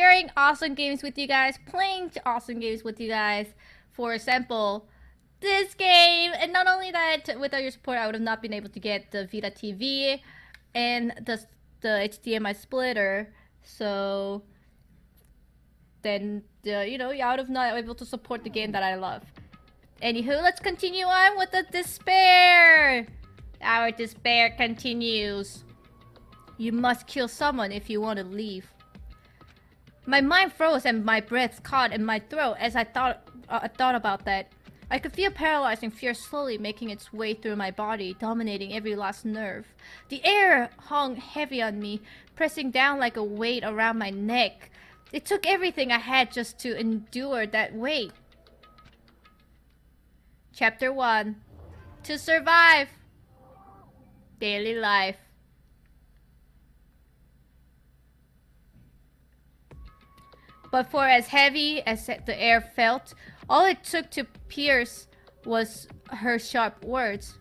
sharing awesome games with you guys, playing awesome games with you guys. For example, this game, and not only that, without your support, I would have not been able to get the Vita TV and the HDMI splitter. So then, you know, I would have not able to support the game that I love. Anywho, let's continue on with the despair. Our despair continues. You must kill someone if you want to leave. My mind froze and my breath caught in my throat as I thought about that. I could feel paralyzing fear slowly making its way through my body, dominating every last nerve. The air hung heavy on me, pressing down like a weight around my neck. It took everything I had just to endure that weight. Chapter 1. To survive. Daily life. But for as heavy as the air felt, all it took to pierce was her sharp words.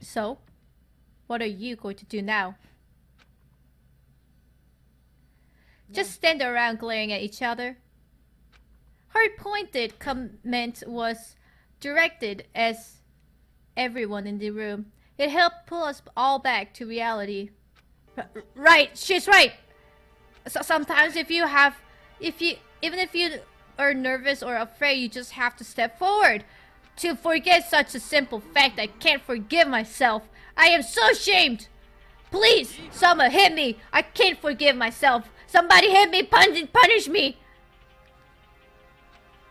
So, what are you going to do now? Just stand around glaring at each other. Her pointed comment was directed as everyone in the room. It helped pull us all back to reality. Right, she's right. So sometimes even if you are nervous or afraid, you just have to step forward. To forget such a simple fact, I can't forgive myself. I am so ashamed. Please, someone hit me. I can't forgive myself. Somebody hit me, punish me.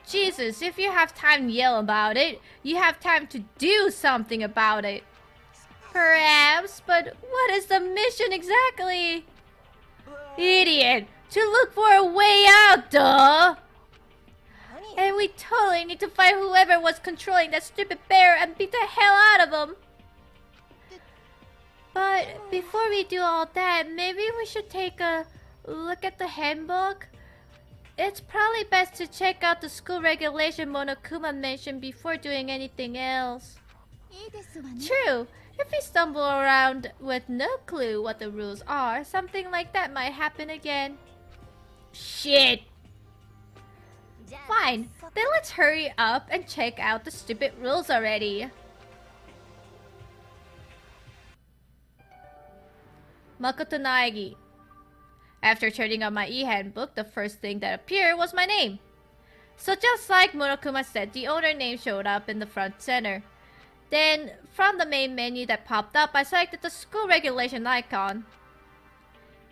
Jesus, if you have time to yell about it, you have time to do something about it. Perhaps, but what is the mission exactly? Idiot! To look for a way out, duh! And we totally need to find whoever was controlling that stupid bear and beat the hell out of him. But before we do all that, maybe we should take a look at the handbook? It's probably best to check out the school regulation Monokuma mentioned before doing anything else. True. If we stumble around with no clue what the rules are, something like that might happen again. Shit! Fine, then let's hurry up and check out the stupid rules already. Makoto Naegi. After turning on my e-handbook, the first thing that appeared was my name. So just like Monokuma said, the owner name showed up in the front center. Then, from the main menu that popped up, I selected the school regulation icon.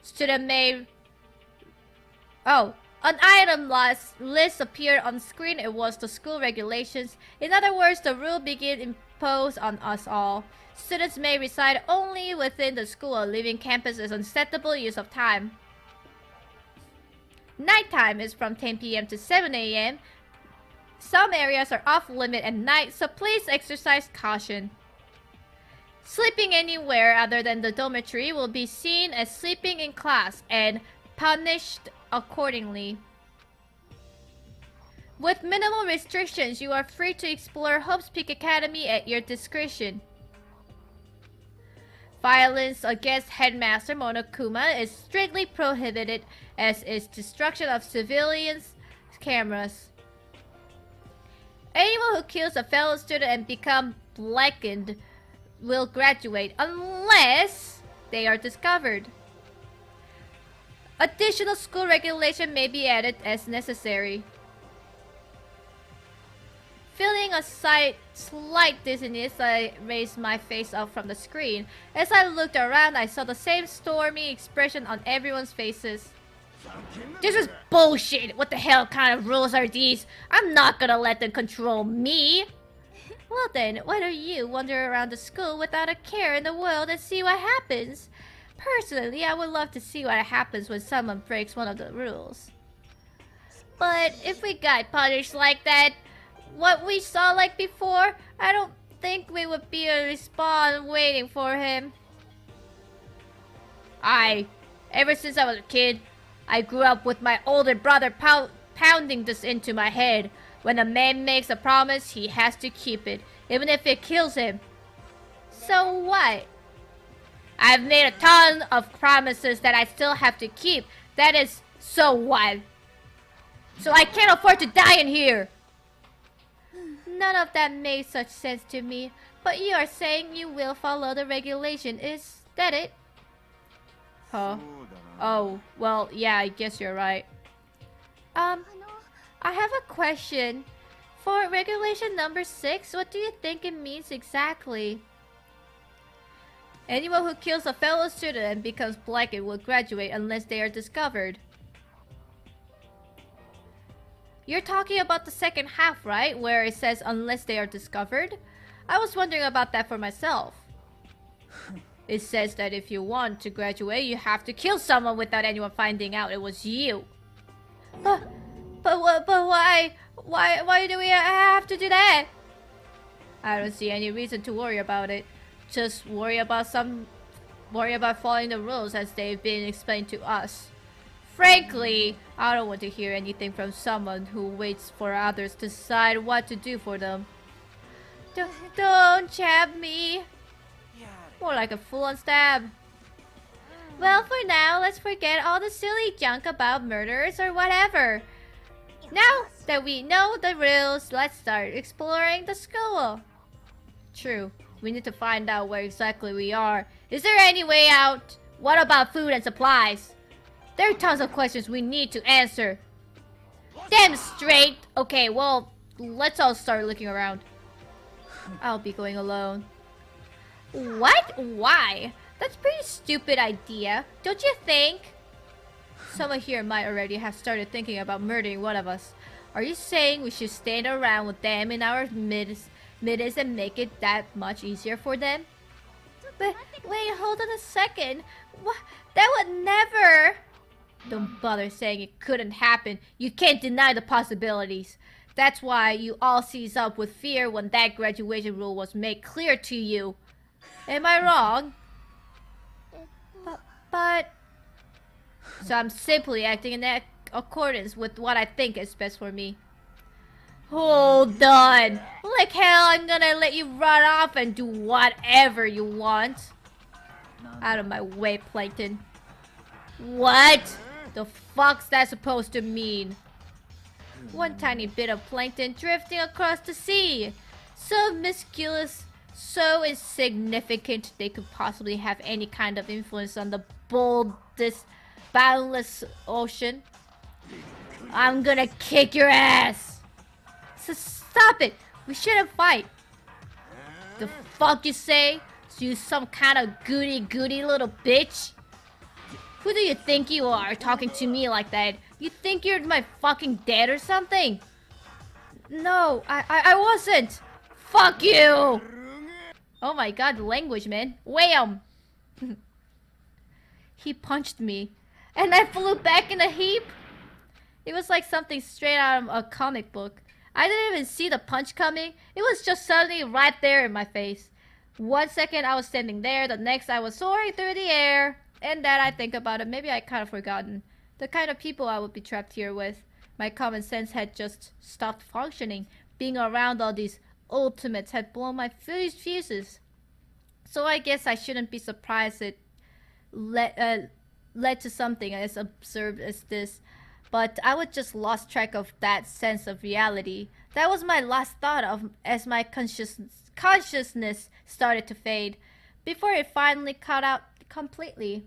Student may... Oh, an item list appeared on screen. It was the school regulations. In other words, the rule began imposed on us all. Students may reside only within the school or leaving campus is unacceptable use of time. Nighttime is from 10 p.m. to 7 a.m. Some areas are off limit at night, so please exercise caution. Sleeping anywhere other than the dormitory will be seen as sleeping in class and punished accordingly. With minimal restrictions, you are free to explore Hope's Peak Academy at your discretion. Violence against Headmaster Monokuma is strictly prohibited, as is destruction of civilians' cameras. Anyone who kills a fellow student and becomes blackened will graduate unless they are discovered. Additional school regulation may be added as necessary. Feeling a slight dizziness, I raised my face up from the screen. As I looked around, I saw the same stormy expression on everyone's faces. This is bullshit! What the hell kind of rules are these? I'm not gonna let them control me! Well then, why don't you wander around the school without a care in the world and see what happens? Personally, I would love to see what happens when someone breaks one of the rules. But if we got punished like that, what we saw like before, I don't think we would be a respawn waiting for him. Ever since I was a kid, I grew up with my older brother pounding this into my head. When a man makes a promise, he has to keep it, even if it kills him. So what? I've made a ton of promises that I still have to keep. That is So what? So I can't afford to die in here! None of that makes such sense to me. But you are saying you will follow the regulation, is that it? Huh? Oh, well, yeah, I guess you're right. I have a question. For regulation number 6, what do you think it means exactly? Anyone who kills a fellow student and becomes blackened will graduate unless they are discovered. You're talking about the second half, right? Where it says unless they are discovered? I was wondering about that for myself. It says that if you want to graduate, you have to kill someone without anyone finding out it was you. But why? Why do we have to do that? I don't see any reason to worry about it. Just worry about following the rules as they've been explained to us. Frankly, I don't want to hear anything from someone who waits for others to decide what to do for them. Don't jab me. More like a full-on stab. Well, for now, let's forget all the silly junk about murders or whatever. Now that we know the rules, let's start exploring the school. True, we need to find out where exactly we are. Is there any way out? What about food and supplies? There are tons of questions we need to answer. Damn straight! Okay, well, let's all start looking around. I'll be going alone. What? Why? That's a pretty stupid idea, don't you think? Someone here might already have started thinking about murdering one of us. Are you saying we should stand around with them in our midst and make it that much easier for them? But wait, hold on a second. What? That would never... Don't bother saying it couldn't happen. You can't deny the possibilities. That's why you all seized up with fear when that graduation rule was made clear to you. Am I wrong? But... So I'm simply acting in accordance with what I think is best for me. Hold on. Like hell, I'm gonna let you run off and do whatever you want. Out of my way, Plankton. What? The fuck's that supposed to mean? One tiny bit of plankton drifting across the sea. So minuscule, so insignificant they could possibly have any kind of influence on the this boundless ocean. I'm gonna kick your ass. So stop it. We shouldn't fight. The fuck you say? So you some kind of goody little bitch? Who do you think you are talking to me like that? You think you're my fucking dad or something? No, I wasn't. Fuck you. Oh my god, the language, man. Wham. He punched me. And I flew back in a heap. It was like something straight out of a comic book. I didn't even see the punch coming. It was just suddenly right there in my face. 1 second I was standing there, the next I was soaring through the air. And that I think about it, maybe I kind of forgotten. The kind of people I would be trapped here with. My common sense had just stopped functioning. Being around all these ultimates had blown my fuses. So I guess I shouldn't be surprised it led to something as absurd as this. But I would just lost track of that sense of reality. That was my last thought of as my consciousness started to fade. Before it finally cut out completely.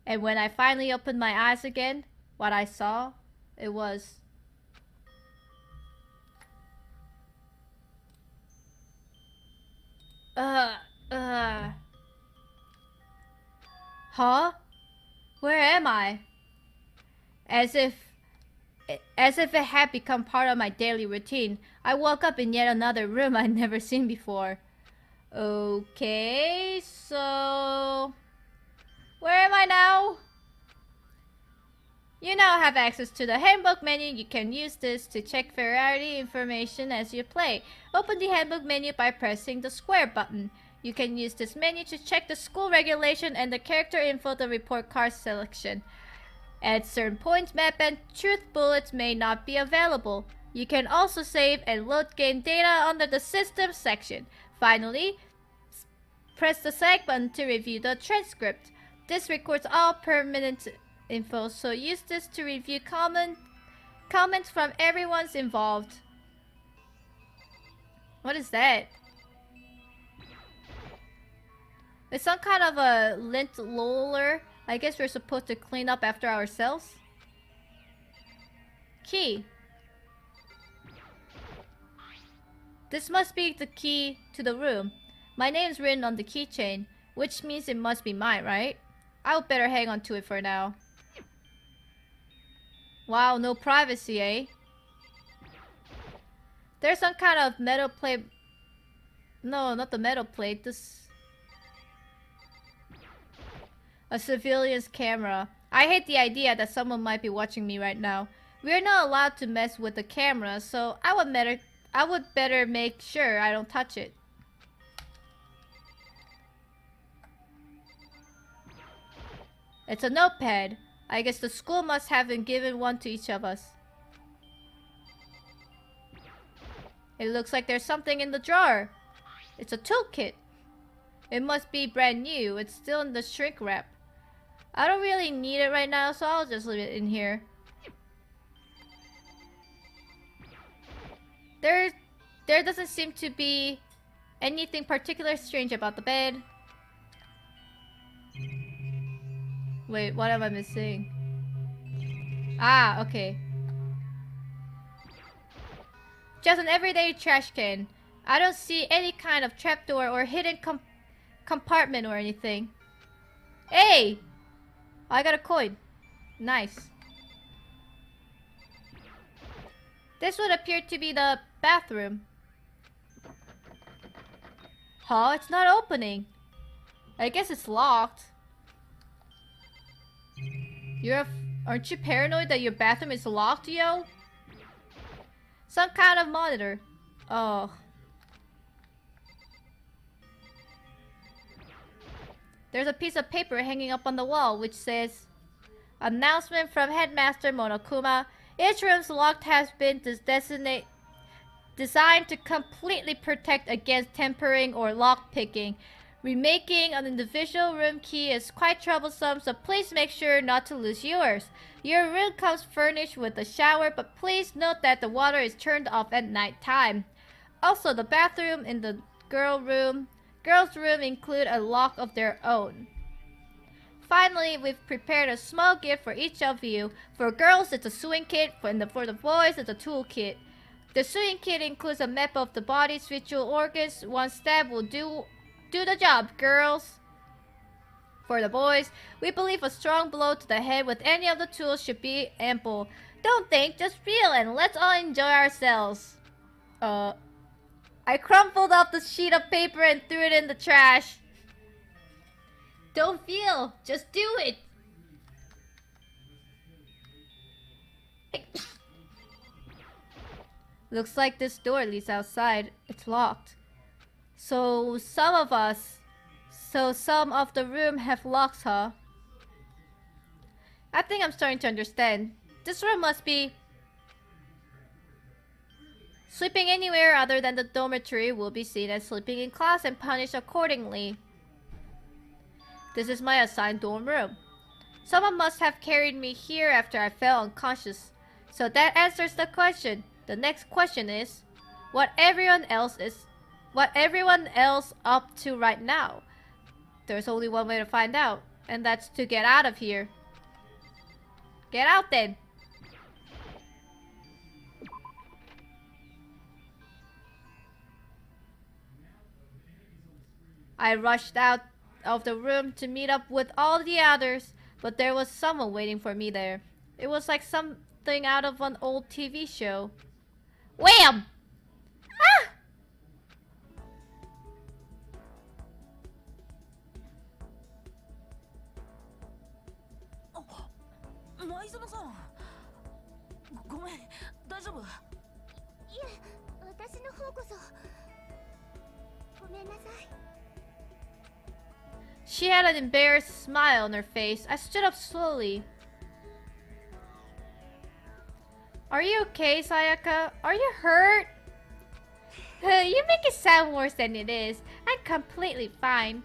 And when I finally opened my eyes again, what I saw, it was... Huh? Where am I? As if it had become part of my daily routine, I woke up in yet another room I'd never seen before. Okay, so... Where am I now? You now have access to the handbook menu. You can use this to check variety information as you play. Open the handbook menu by pressing the square button. You can use this menu to check the school regulation and the character info to report card selection. At certain points, map and truth bullets may not be available. You can also save and load game data under the system section. Finally, press the select button to review the transcript. This records all permanent info, so use this to review comments from everyone's involved. What is that? It's some kind of a lint roller. I guess we're supposed to clean up after ourselves. Key. This must be the key to the room. My name's written on the keychain, which means it must be mine, right? I'll better hang on to it for now. Wow, no privacy, eh? There's some kind of metal plate. No, not the metal plate. This... A civilian's camera. I hate the idea that someone might be watching me right now. We're not allowed to mess with the camera, so I would better make sure I don't touch it. It's a notepad. I guess the school must have been given one to each of us. It looks like there's something in the drawer. It's a toolkit. It must be brand new. It's still in the shrink wrap. I don't really need it right now, so I'll just leave it in here. There doesn't seem to be anything particularly strange about the bed. Wait, what am I missing? Ah, okay. Just an everyday trash can. I don't see any kind of trapdoor or hidden compartment or anything. Hey! I got a coin. Nice. This would appear to be the bathroom. Huh? It's not opening. I guess it's locked. Aren't you paranoid that your bathroom is locked, yo? Some kind of monitor. Oh. There's a piece of paper hanging up on the wall which says, announcement from Headmaster Monokuma. Each room's lock has been designed to completely protect against tampering or lock-picking. Remaking an individual room key is quite troublesome, so please make sure not to lose yours. Your room comes furnished with a shower, but please note that the water is turned off at night time. Also, the bathroom in the girls' room include a lock of their own. Finally, we've prepared a small gift for each of you. For girls, it's a sewing kit, for the boys, it's a tool kit. The sewing kit includes a map of the body's vital organs. One stab will do the job, girls. For the boys, we believe a strong blow to the head with any of the tools should be ample. Don't think, just feel, and let's all enjoy ourselves. I crumpled up the sheet of paper and threw it in the trash. Don't feel, just do it. Looks like this door leads outside. It's locked. So some of the room have locks, huh? I think I'm starting to understand. This room must be... Sleeping anywhere other than the dormitory will be seen as sleeping in class and punished accordingly. This is my assigned dorm room. Someone must have carried me here after I fell unconscious. So that answers the question. The next question is, what everyone else up to right now? There's only one way to find out, and that's to get out of here. Get out then. I rushed out of the room to meet up with all the others, but there was someone waiting for me there. It was like something out of an old TV show. Wham! Ah! She had an embarrassed smile on her face. I stood up slowly. Are you okay, Sayaka? Are you hurt? You make it sound worse than it is. I'm completely fine.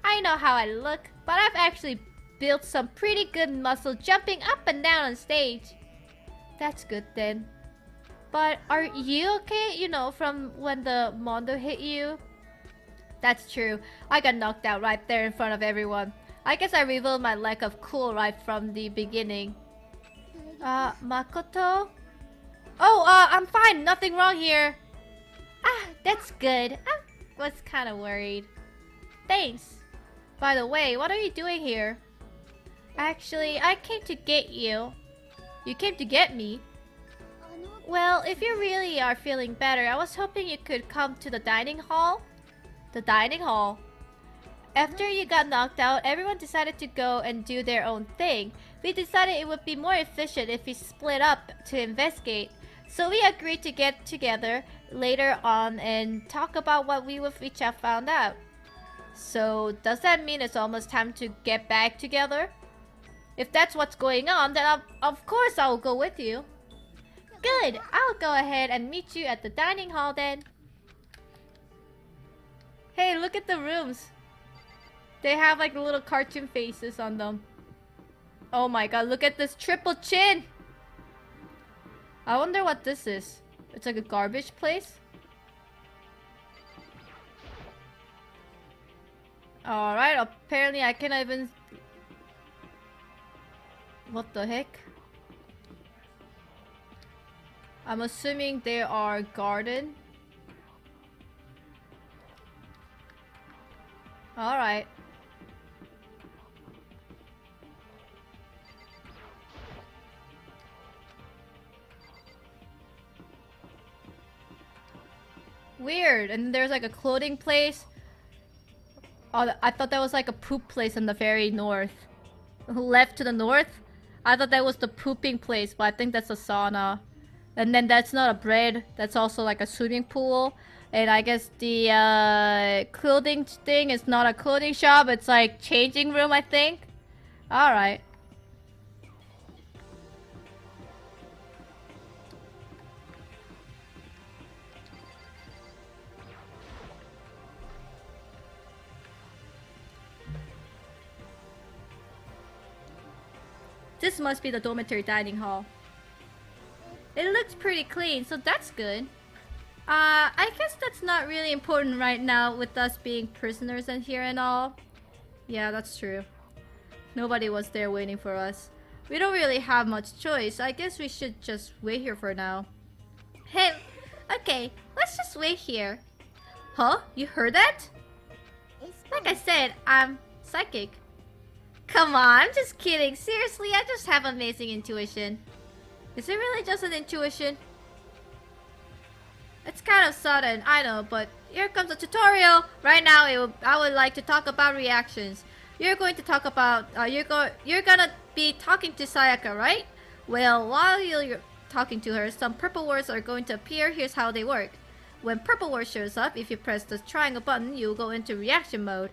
I know how I look, but but I've actually built some pretty good muscle jumping up and down on stage. That's good then. But are you okay, you know, from when the Mondo hit you? That's true. I got knocked out right there in front of everyone. I guess I revealed my lack of cool right from the beginning. Makoto? Oh, I'm fine. Nothing wrong here. Ah, that's good. I was kind of worried. Thanks. By the way, what are you doing here? Actually, I came to get you. You came to get me? Well, if you really are feeling better, I was hoping you could come to the dining hall. The dining hall. After you got knocked out, everyone decided to go and do their own thing. We decided it would be more efficient if we split up to investigate. So we agreed to get together later on and talk about what we would each have found out. So does that mean it's almost time to get back together? If that's what's going on, then of course I'll go with you. Good! I'll go ahead and meet you at the dining hall then. Hey, look at the rooms. They have like little cartoon faces on them. Oh my god, look at this triple chin! I wonder what this is. It's like a garbage place? Alright, apparently I cannot even... What the heck? I'm assuming they are garden. Alright. Weird. And there's like a clothing place. Oh, I thought that was like a poop place in the very north. Left to the north? I thought that was the pooping place, but I think that's a sauna. And then that's not a bread. That's also like a swimming pool. And I guess the clothing thing is not a clothing shop. It's like changing room, I think. Alright. This must be the dormitory dining hall. It looks pretty clean, so that's good. I guess that's not really important right now with us being prisoners in here and all. Yeah, that's true. Nobody was there waiting for us. We don't really have much choice. I guess we should just wait here for now. Hey, okay, let's just wait here. Huh? You heard that? Like I said, I'm psychic. Come on, I'm just kidding. Seriously, I just have amazing intuition. Is it really just an intuition? It's kind of sudden, I know, but here comes a tutorial. Right now, I would like to talk about reactions. You're going to talk about, you're gonna be talking to Sayaka, right? Well, while you're talking to her, some purple words are going to appear. Here's how they work. When purple word shows up, if you press the triangle button, you'll go into reaction mode.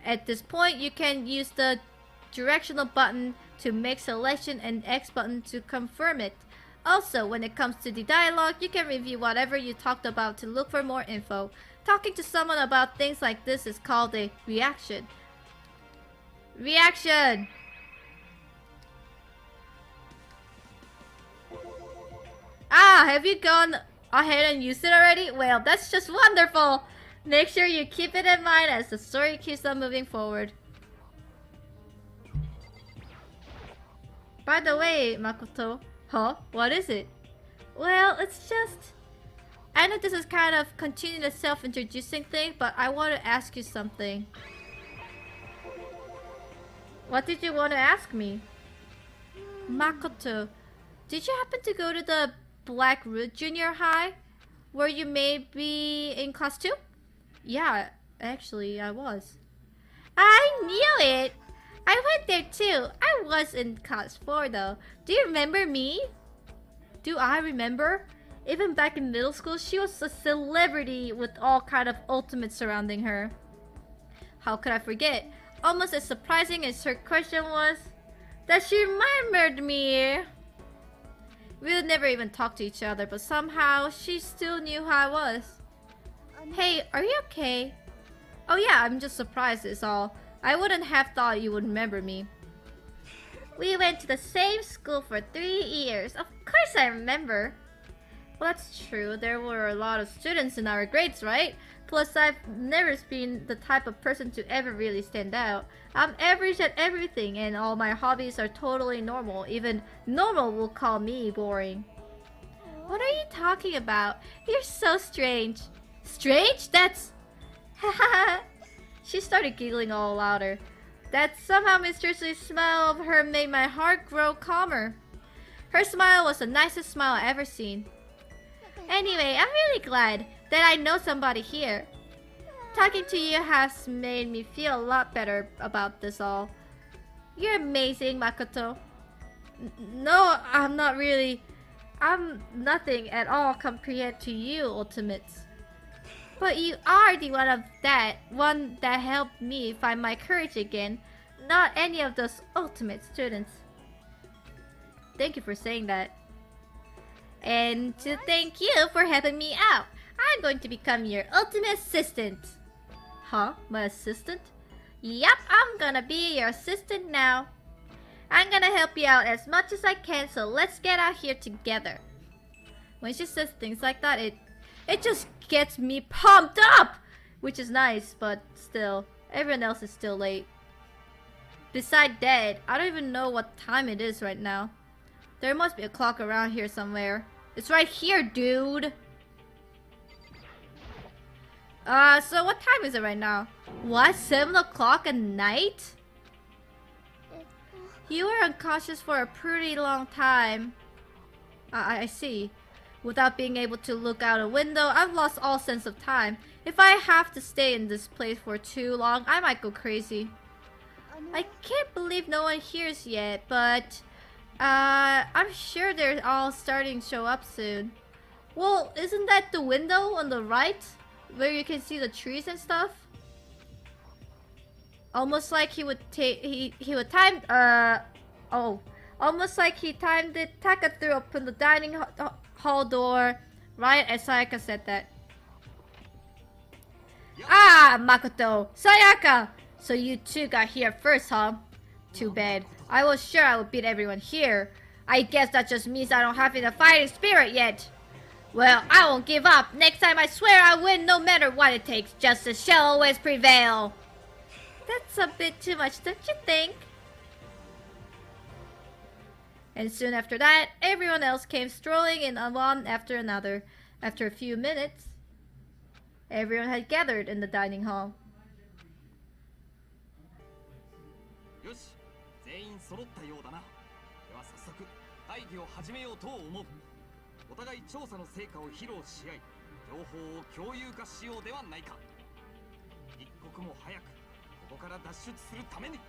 At this point, you can use the directional button to make selection and X button to confirm it. Also, when it comes to the dialogue, you can review whatever you talked about to look for more info. Talking to someone about things like this is called a reaction. Reaction! Ah, have you gone ahead and used it already? Well, that's just wonderful! Make sure you keep it in mind as the story keeps on moving forward. By the way, Makoto. Huh? What is it? Well, it's just... I know this is kind of continuing the self-introducing thing, but I want to ask you something. What did you want to ask me? Makoto, did you happen to go to the Black Root Junior High? Were you maybe in class 2? Yeah, actually, I was. I knew it! I went there too. I was in class 4 though. Do you remember me? Do I remember? Even back in middle school, she was a celebrity with all kind of ultimates surrounding her. How could I forget? Almost as surprising as her question was, that she remembered me. We would never even talk to each other, but somehow she still knew who I was. Hey, are you okay? Oh yeah, I'm just surprised is all. I wouldn't have thought you would remember me. We went to the same school for 3 years. Of course I remember. Well, that's true. There were a lot of students in our grades, right? Plus, I've never been the type of person to ever really stand out. I'm average at everything, and all my hobbies are totally normal. Even normal will call me boring. What are you talking about? You're so strange. Strange? That's... Haha. She started giggling all louder. That somehow mysteriously smile of her made my heart grow calmer. Her smile was the nicest smile I ever seen. Anyway, I'm really glad that I know somebody here. Talking to you has made me feel a lot better about this all. You're amazing, Makoto. No, I'm not really. I'm nothing at all compared to you, Ultimates. But you are the one that helped me find my courage again, not any of those ultimate students. Thank you for saying that. And to thank you for helping me out, I'm going to become your ultimate assistant. Huh? My assistant? Yup, I'm gonna be your assistant now. I'm gonna help you out as much as I can, so let's get out here together. When she says things like that, it just gets me pumped up! Which is nice, but still, everyone else is still late. Besides that, I don't even know what time it is right now. There must be a clock around here somewhere. It's right here, dude! So what time is it right now? What? 7 o'clock at night? You were unconscious for a pretty long time. I see. Without being able to look out a window, I've lost all sense of time. If I have to stay in this place for too long, I might go crazy. I can't believe no one hears yet, but I'm sure they're all starting to show up soon. Well, isn't that the window on the right? Where you can see the trees and stuff? Almost like he would almost like he timed it. Taka threw open the dining hall door right as Sayaka said that. Ah, Makoto! Sayaka! So you two got here first, huh? Too bad. I was sure I would beat everyone here. I guess that just means I don't have enough fighting spirit yet. Well, I won't give up. Next time I swear I win no matter what it takes. Justice shall always prevail. That's a bit too much, don't you think? And soon after that, everyone else came strolling in one after another. After a few minutes, everyone had gathered in the dining hall. よし、全員揃ったようだな。では早速会議を始めようと思う。お互い調査の成果を披露し合い、情報を共有化しようではないか。一刻も早くここから脱出するために。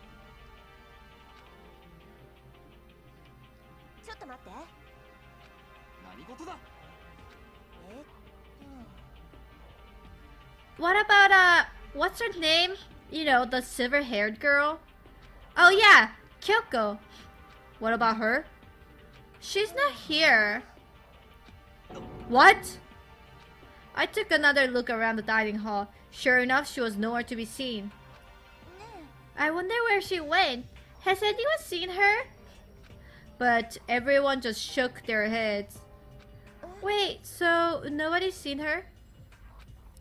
ちょっと待って。何事だ。What about what's her name? You know, the silver-haired girl. Oh yeah, Kyoko. What about her? She's not here. What? I took another look around the dining hall. Sure enough, she was nowhere to be seen. I wonder where she went. Has anyone seen her? But everyone just shook their heads. Wait, so nobody's seen her?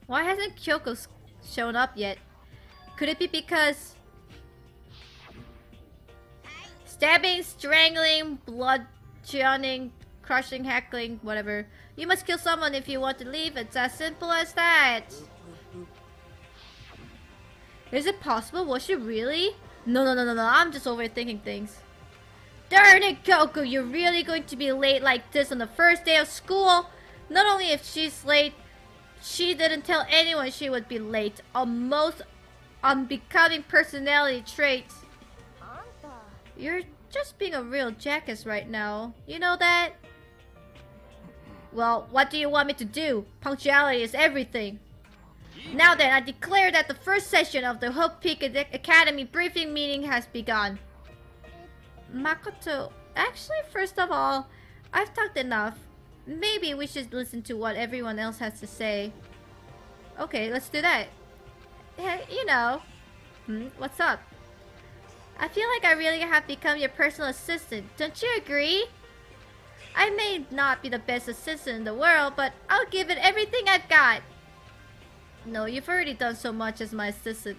Why hasn't Kyoko shown up yet? Could it be because... Stabbing, strangling, bludgeoning, crushing, heckling, whatever. You must kill someone if you want to leave. It's as simple as that. Is it possible? Was she really? No. I'm just overthinking things. Darn it, Kyoko. You're really going to be late like this on the first day of school? Not only if she's late, she didn't tell anyone she would be late. A most unbecoming personality trait. You're just being a real jackass right now. You know that? Well, what do you want me to do? Punctuality is everything. Now then, I declare that the first session of the Hope Peak Academy briefing meeting has begun. Makoto, actually, first of all, I've talked enough. Maybe we should listen to what everyone else has to say. Okay, let's do that. You know. What's up? I feel like I really have become your personal assistant. Don't you agree? I may not be the best assistant in the world, but I'll give it everything I've got. No, you've already done so much as my assistant.